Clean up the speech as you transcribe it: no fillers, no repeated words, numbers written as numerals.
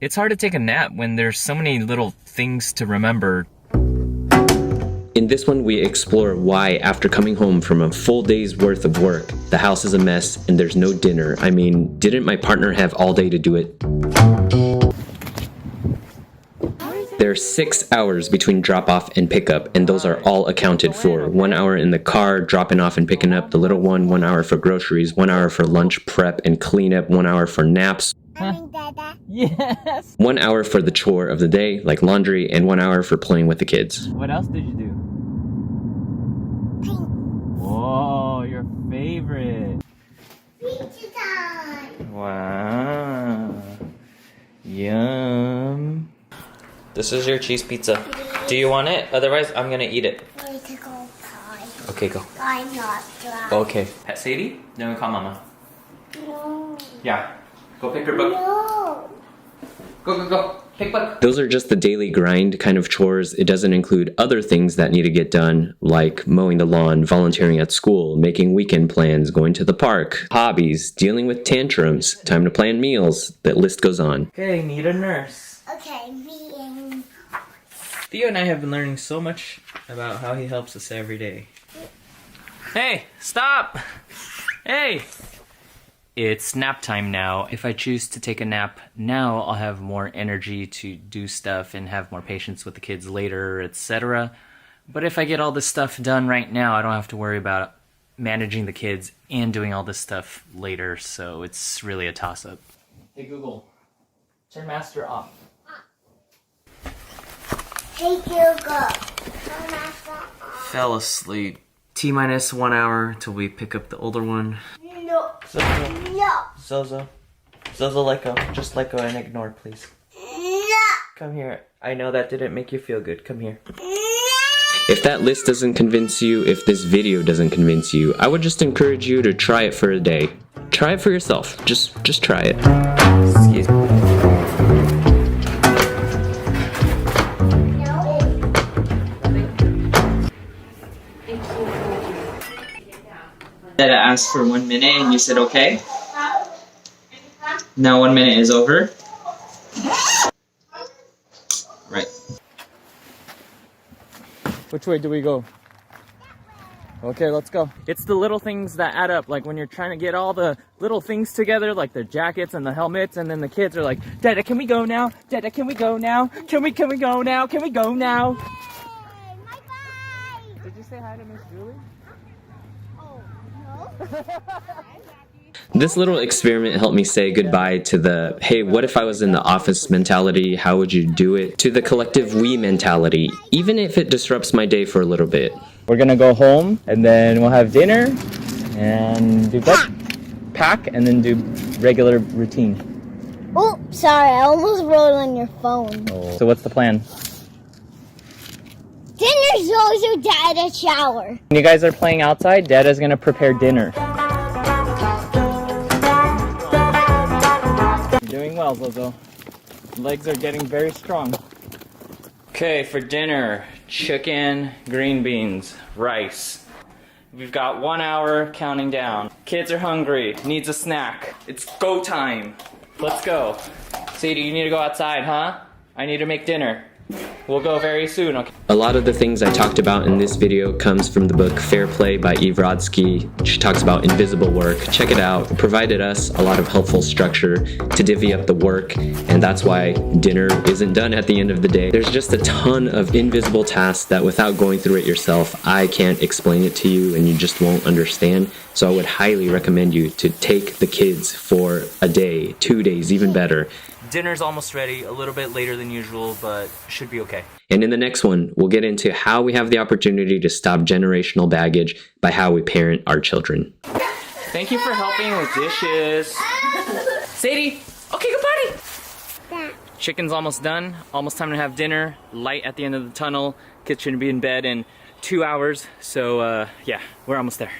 It's hard to take a nap when there's so many little things to remember. In this one, we explore why, after coming home from a full day's worth of work, the house is a mess and there's no dinner. I mean, didn't my partner have all day to do it? There are 6 hours between drop-off and pickup, and those are all accounted for. 1 hour in the car, dropping off and picking up the little one, 1 hour for groceries, 1 hour for lunch prep and cleanup, 1 hour for naps. Yes! 1 hour for the chore of the day, like laundry, and 1 hour for playing with the kids. What else did you do? Whoa, your favorite. Pizza time. Wow. Yum. This is your cheese pizza. Do you want it? Otherwise, I'm gonna eat it. I need to go pie. Okay, go. I'm not dry. Okay. Pet Sadie? Then we call Mama. No. Yeah. Go pick her book. No. Go. Pick book. Those are just the daily grind kind of chores. It doesn't include other things that need to get done, like mowing the lawn, volunteering at school, making weekend plans, going to the park, hobbies, dealing with tantrums, time to plan meals. The list goes on. Okay, need a nurse. Okay, me and... Theo and I have been learning so much about how he helps us every day. Hey, stop! Hey! It's nap time now. If I choose to take a nap now, I'll have more energy to do stuff and have more patience with the kids later, etc. But if I get all this stuff done right now, I don't have to worry about managing the kids and doing all this stuff later, so it's really a toss-up. Hey Google, turn master off. Hey, Google. Fell asleep. T-minus 1 hour till we pick up the older one. No. No. Zozo, let go. Just let go and ignore, please. No. Come here. I know that didn't make you feel good. Come here. If that list doesn't convince you, if this video doesn't convince you, I would just encourage you to try it for a day. Try it for yourself. Just try it. Excuse me. That I asked for 1 minute and you said okay. Now 1 minute is over. Right. Which way do we go? Okay, let's go. It's the little things that add up, like when you're trying to get all the little things together, like the jackets and the helmets, and then the kids are like, Dada, can we go now? Dada, can we go now? Can we go now? Can we go now? Bye-bye. Did you say hi to Miss Julie? Oh, no. This little experiment helped me say goodbye to the, hey, what if I was in the office mentality, how would you do it, to the collective we mentality, even if it disrupts my day for a little bit. We're gonna go home and then we'll have dinner and do pack and then do regular routine. Oh, sorry, I almost rolled on your phone. So what's the plan? Dinner's also Dada shower. When you guys are playing outside, Dada's gonna prepare dinner. You're doing well, Zozo. Legs are getting very strong. Okay, for dinner, chicken, green beans, rice. We've got 1 hour counting down. Kids are hungry, needs a snack. It's go time. Let's go. Sadie, you need to go outside, huh? I need to make dinner. We'll go very soon, okay? A lot of the things I talked about in this video comes from the book Fair Play by Rodsky. She talks about invisible work. Check it out. It provided us a lot of helpful structure to divvy up the work, and that's why dinner isn't done at the end of the day. There's just a ton of invisible tasks that without going through it yourself, I can't explain it to you and you just won't understand. So I would highly recommend you to take the kids for a day, 2 days, even better. Dinner's almost ready, a little bit later than usual, but should be okay. And in the next one, we'll get into how we have the opportunity to stop generational baggage by how we parent our children. Thank you for helping with dishes. Sadie, okay, go potty. Chicken's almost done, almost time to have dinner. Light at the end of the tunnel. Kids should be in bed in 2 hours, so yeah, we're almost there.